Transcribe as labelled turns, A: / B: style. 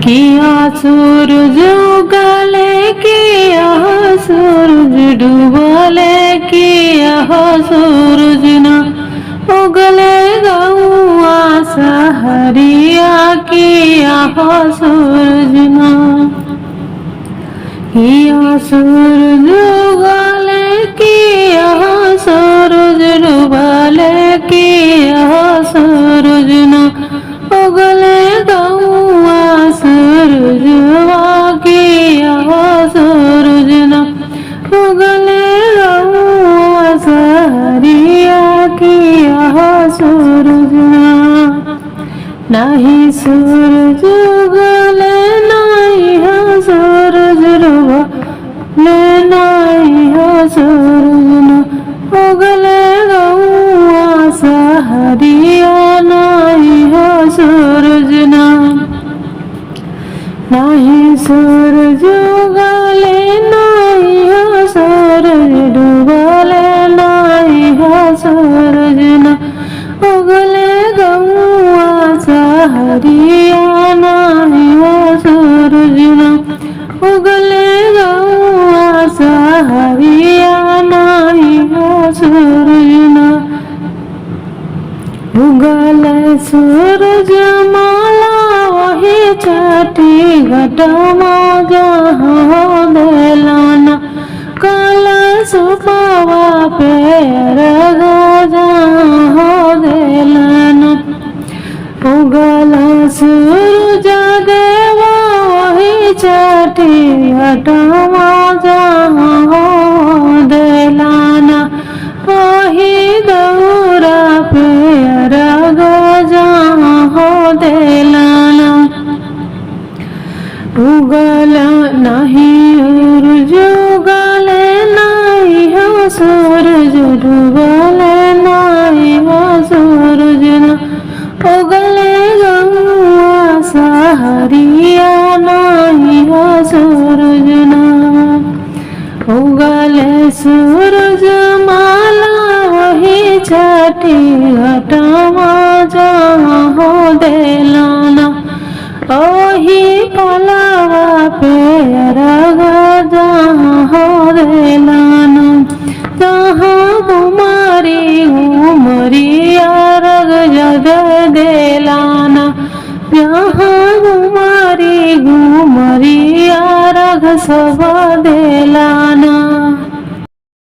A: किया सूरज उगले किया सूरज डूबले किया सूरज न उगले गौआ सहरिया किया सूरज न किया सूरज उगले किया सूरज डूबले किया सूरज न उगले गौआ सूरजवा किया सूरज न उगले गौआ सहरिया किया सूरज नहीं सूरज उगले नहीं सूरज डूबले नहीं सूरज न उगले गौआ सहरिया नहीं सूरज नहीं सूरज उगले नहीं सूरज डूबले नहीं सूरज न उगले गौआ सहरिया नहीं सूरज न उगले गौआ सहरिया नहीं सूरज न उगले सूरज माला वही छठी घटमा जहाँ देलाना काला सुपावा पैर जहाँ देलाना उगला सूरज देवा वही छठी घटमा जहाँ देलाना वही दौरा पैर जहाँ देलाना उगला नहीं सूरज उगले नहीं हो सूरज डूबले नहीं हो सूरज न उगले गौआ सहरिया नहीं हो सूरज न उगले सूरज माला वही छठी घटमा जहाँ हो देलाना ओही पलावा पैर जहाँ हो देलाना जहाँ घुमारी रग जग देलाना जहाँ घुमारी रग सब